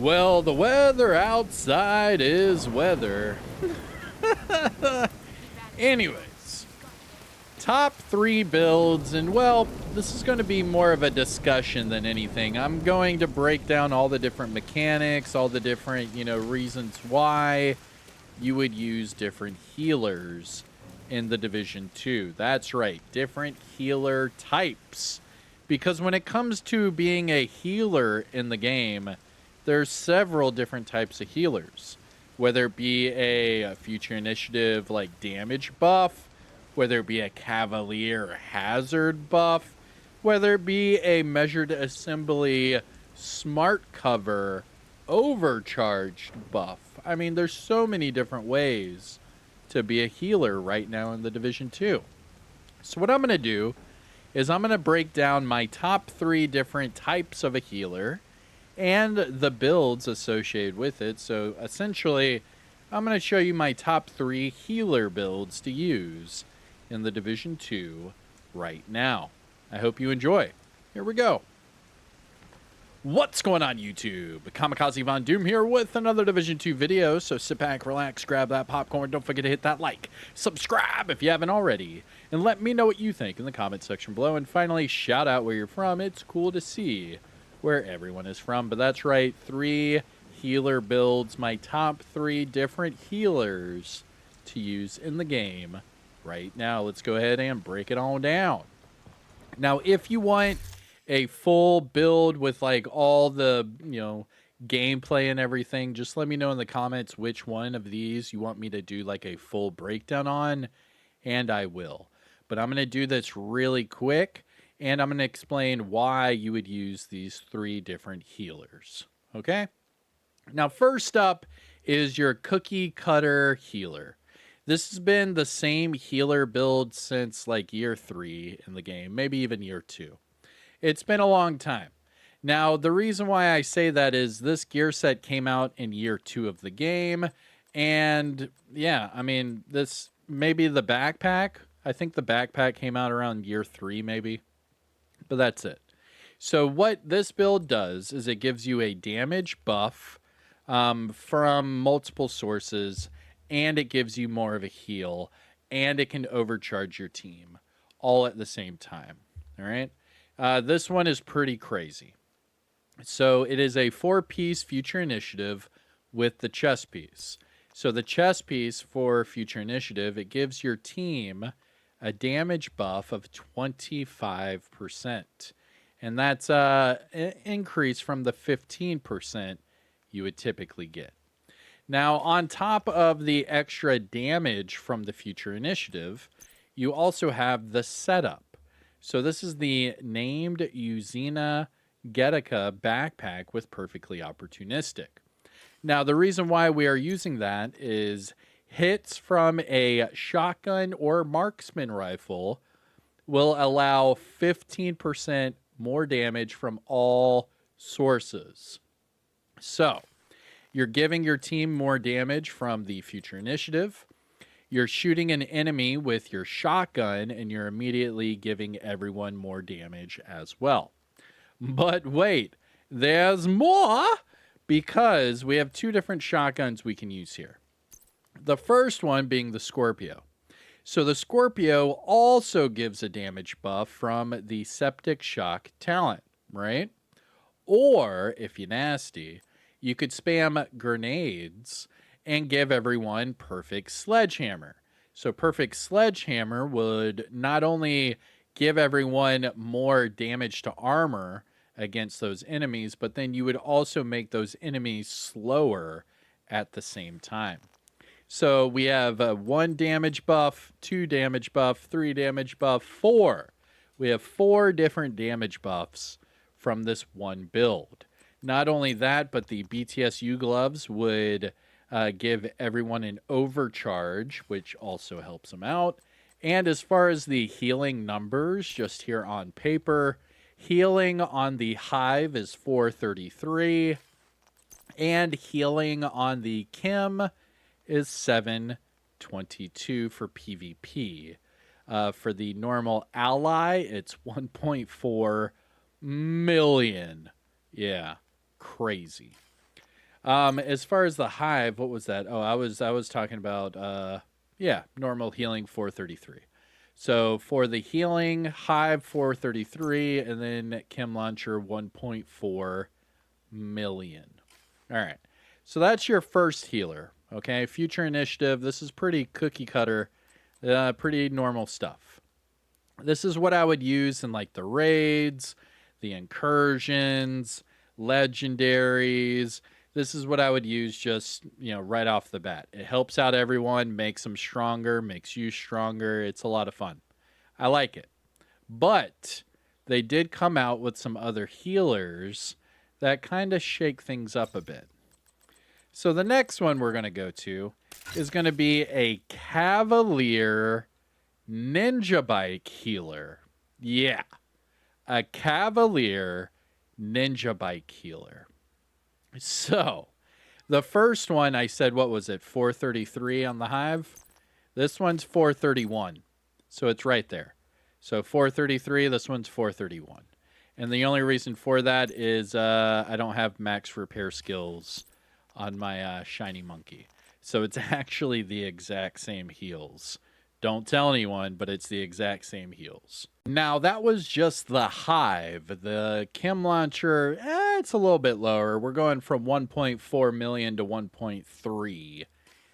Well, the weather outside is weather. Anyways, top 3 builds, and well, this is going to be more of a discussion than anything. I'm going to break down all the different mechanics, all the different, reasons why you would use different healers in the Division 2. That's right, different healer types. Because when it comes to being a healer in the game, there's several different types of healers. Whether it be a future initiative like damage buff, whether it be a Cavalier hazard buff, whether it be a measured assembly smart cover overcharged buff. I mean, there's so many different ways to be a healer right now in the Division 2. So what I'm going to do is I'm going to break down my top 3 different types of a healer and the builds associated with it. So essentially, I'm going to show you my top 3 healer builds to use in the Division 2 right now. I hope you enjoy. Here we go. What's going on, YouTube? Kamikazevondoom here with another Division 2 video. So sit back, relax, grab that popcorn. Don't forget to hit that like, subscribe if you haven't already, and let me know what you think in the comment section below. And finally, shout out where you're from. It's cool to see where everyone is from. But that's right, 3 healer builds, my top 3 different healers to use in the game right now. Let's go ahead and break it on down. Now, if you want a full build with like all the, gameplay and everything, just let me know in the comments which one of these you want me to do like a full breakdown on, and I will. But I'm going to do this really quick, and I'm going to explain why you would use these 3 different healers. Okay? Now, first up is your cookie cutter healer. This has been the same healer build since like year 3 in the game, maybe even year 2. It's been a long time. Now, the reason why I say that is this gear set came out in year 2 of the game. And yeah, I mean, this maybe the backpack. I think the backpack came out around year 3 maybe. But that's it. So what this build does is it gives you a damage buff from multiple sources, and it gives you more of a heal, and it can overcharge your team all at the same time. All right. This one is pretty crazy. So it is a 4-piece future initiative with the chess piece. So the chess piece for future initiative, it gives your team a damage buff of 25%. And that's an increase from the 15% you would typically get. Now, on top of the extra damage from the future initiative, you also have the setup. So this is the named Uzina Getica backpack with Perfectly Opportunistic. Now, the reason why we are using that is hits from a shotgun or marksman rifle will allow 15% more damage from all sources. So, you're giving your team more damage from the future initiative. You're shooting an enemy with your shotgun, and you're immediately giving everyone more damage as well. But wait, there's more, because we have 2 different shotguns we can use here. The first one being the Scorpio. So the Scorpio also gives a damage buff from the Septic Shock talent, right? Or, if you're nasty, you could spam grenades and give everyone Perfect Sledgehammer. So Perfect Sledgehammer would not only give everyone more damage to armor against those enemies, but then you would also make those enemies slower at the same time. So we have 1 damage buff, 2 damage buff, 3 damage buff, 4. We have 4 different damage buffs from this one build. Not only that, but the BTSU gloves would give everyone an overcharge, which also helps them out. And as far as the healing numbers, just here on paper, healing on the Hive is 433, and healing on the Kim is 722 for PvP. For the normal ally, it's 1.4 million. Yeah, crazy. As far as the hive, what was that? Oh, I was talking about yeah, normal healing 433. So for the healing hive 433 and then chem launcher 1.4 million. All right. So that's your first healer. Okay. Future initiative. This is pretty cookie cutter, pretty normal stuff. This is what I would use in like the raids, the incursions, legendaries. This is what I would use just, right off the bat. It helps out everyone, makes them stronger, makes you stronger. It's a lot of fun. I like it. But they did come out with some other healers that kind of shake things up a bit. So the next one we're going to go to is going to be a Cavalier ninjabike healer. Yeah, a Cavalier ninjabike healer. So the first one I said, what was it, 433 on the hive? This one's 431. So it's right there. So 433, this one's 431. And the only reason for that is I don't have max repair skills on my shiny monkey. So it's actually the exact same heals. Don't tell anyone, but it's the exact same heals. Now, that was just the hive. The chem launcher, it's a little bit lower. We're going from 1.4 million to 1.3.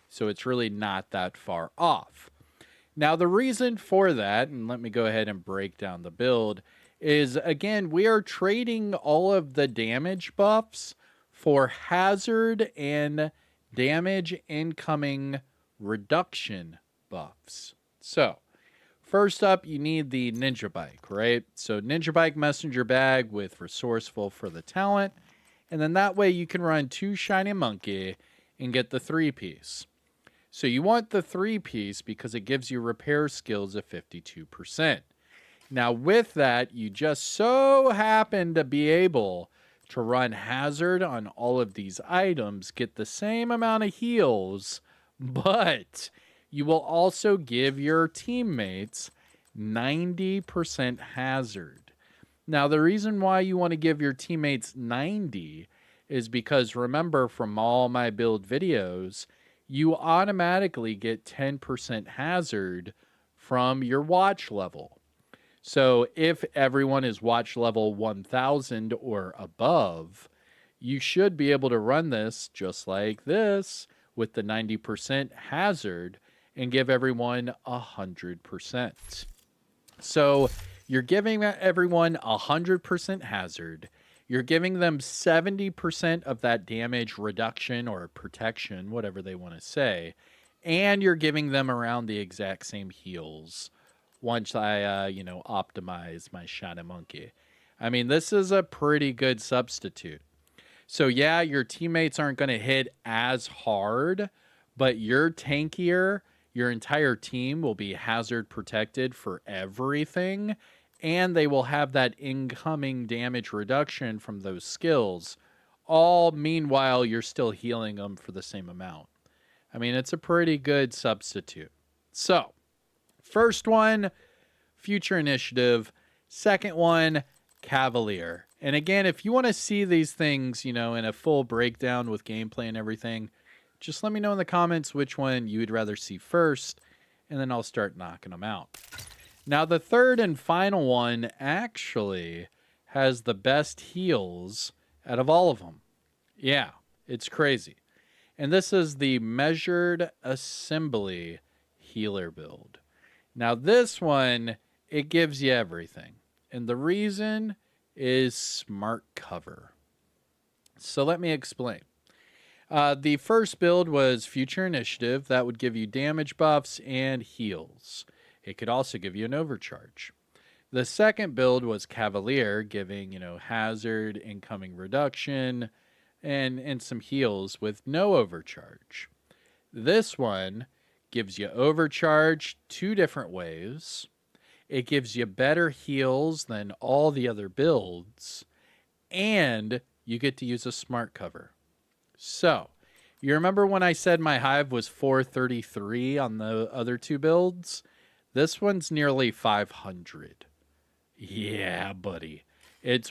So it's really not that far off. Now, the reason for that, and let me go ahead and break down the build, is, again, we are trading all of the damage buffs for hazard and damage incoming reduction buffs. So, first up, you need the ninjabike, right? So, ninjabike messenger bag with resourceful for the talent, and then that way you can run 2 shiny monkey and get the 3-piece. So you want the 3-piece because it gives you repair skills of 52%. Now with that, you just so happen to be able to run hazard on all of these items, get the same amount of heals, but you will also give your teammates 90% hazard. Now the reason why you want to give your teammates 90 is because, remember from all my build videos, you automatically get 10% hazard from your watch level. So if everyone is watch level 1000 or above, you should be able to run this just like this with the 90% hazard and give everyone 100%. So you're giving everyone 100% hazard. You're giving them 70% of that damage reduction or protection, whatever they want to say, and you're giving them around the exact same heals once I, optimize my shiny monkey. I mean, this is a pretty good substitute. So yeah, your teammates aren't going to hit as hard, but you're tankier. Your entire team will be hazard protected for everything, and they will have that incoming damage reduction from those skills. All meanwhile, you're still healing them for the same amount. I mean, it's a pretty good substitute. So, first one, Future Initiative. Second one, Cavalier. And again, if you want to see these things, in a full breakdown with gameplay and everything, just let me know in the comments which one you would rather see first, and then I'll start knocking them out. Now, the third and final one actually has the best heals out of all of them. Yeah, it's crazy. And this is the Measured Assembly Healer build. Now, this one, it gives you everything. And the reason is smart cover. So let me explain. The first build was Future Initiative. That would give you damage buffs and heals. It could also give you an overcharge. The second build was Cavalier, giving, hazard, incoming reduction, and some heals with no overcharge. This one gives you overcharge 2 different ways. It gives you better heals than all the other builds, and you get to use a smart cover. So, you remember when I said my hive was 433 on the other 2 builds? This one's nearly 500. Yeah, buddy. It's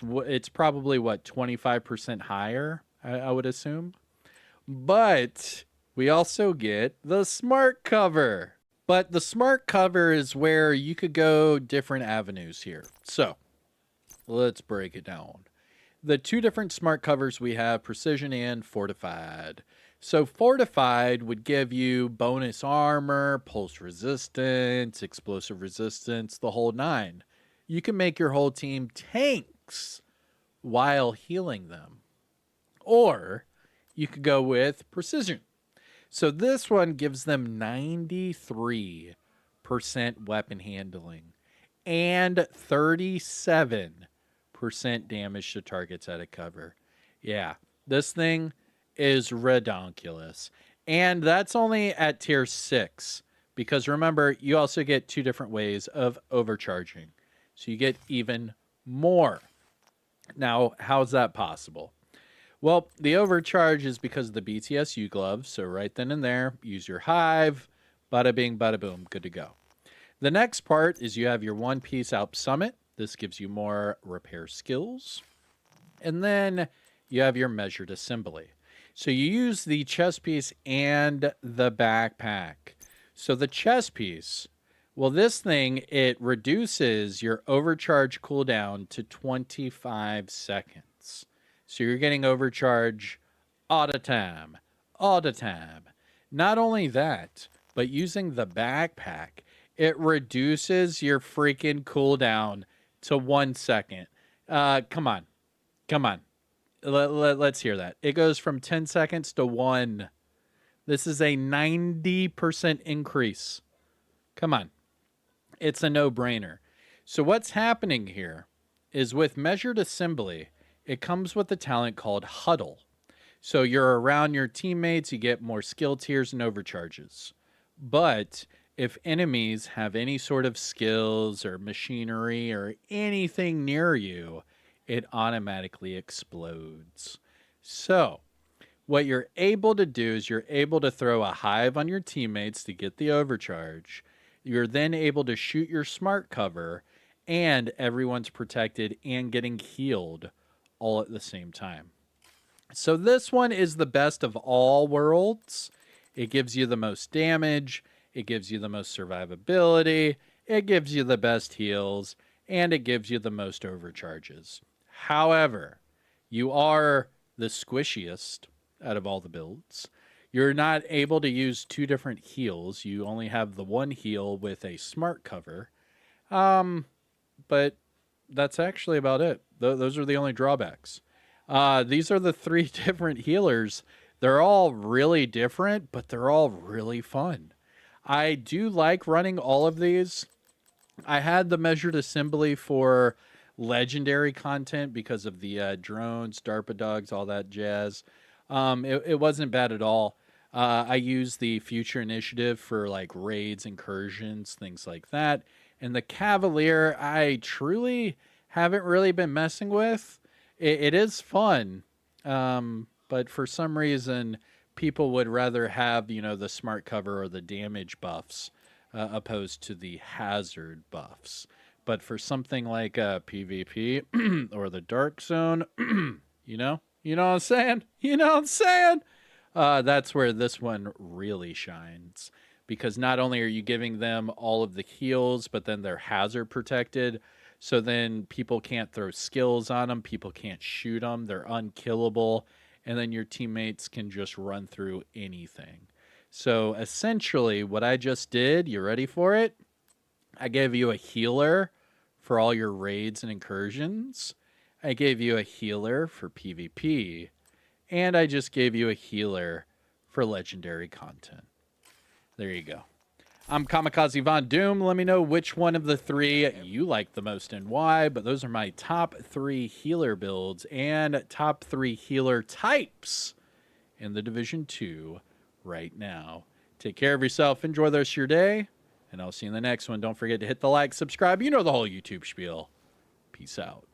probably, 25% higher, I would assume. But we also get the smart cover. But the smart cover is where you could go different avenues here. So let's break it down. The two different smart covers we have, precision and fortified. So fortified would give you bonus armor, pulse resistance, explosive resistance, the whole nine. You can make your whole team tanks while healing them. Or you could go with precision. So this one gives them 93% weapon handling and 37% damage to targets out of cover. Yeah, this thing is redonkulous. And that's only at tier 6. Because remember, you also get two different ways of overcharging. So you get even more. Now, how's that possible? Well, the overcharge is because of the BTSU glove. So right then and there, use your hive. Bada bing, bada boom, good to go. The next part is you have your One Piece Alp Summit. This gives you more repair skills. And then you have your measured assembly. So you use the chest piece and the backpack. So the chest piece, well, this thing, it reduces your overcharge cooldown to 25 seconds. So you're getting overcharge all the time. All the time. Not only that, but using the backpack, it reduces your freaking cooldown to 1 second. Come on. Come on. Let's hear that. It goes from 10 seconds to 1. This is a 90% increase. Come on. It's a no-brainer. So what's happening here is with measured assembly, it comes with a talent called Huddle. So you're around your teammates, you get more skill tiers and overcharges. But if enemies have any sort of skills or machinery or anything near you, it automatically explodes. So what you're able to do is you're able to throw a hive on your teammates to get the overcharge. You're then able to shoot your smart cover, and everyone's protected and getting healed all at the same time. So this one is the best of all worlds. It gives you the most damage, it gives you the most survivability, it gives you the best heals, and it gives you the most overcharges. However, you are the squishiest out of all the builds. You're not able to use two different heals. You only have the one heal with a smart cover. But that's actually about it. Those are the only drawbacks. These are the three different healers. They're all really different, but they're all really fun. I do like running all of these. I had the measured assembly for legendary content because of the drones, DARPA dogs, all that jazz. It wasn't bad at all. I use the future initiative for like raids, incursions, things like that. And the Cavalier, I truly haven't really been messing with. It is fun, but for some reason, people would rather have, you know, the smart cover or the damage buffs opposed to the hazard buffs. But for something like PvP or the Dark Zone, you know what I'm saying? You know what I'm saying? That's where this one really shines. Because not only are you giving them all of the heals, but then they're hazard protected. So then people can't throw skills on them. People can't shoot them. They're unkillable. And then your teammates can just run through anything. So essentially what I just did, you ready for it? I gave you a healer for all your raids and incursions. I gave you a healer for PvP. And I just gave you a healer for legendary content. There you go. I'm Kamikazevondoom. Let me know which one of the three you like the most and why. But those are my top 3 healer builds and top 3 healer types in the Division 2 right now. Take care of yourself. Enjoy the rest of your day. And I'll see you in the next one. Don't forget to hit the like, subscribe. You know the whole YouTube spiel. Peace out.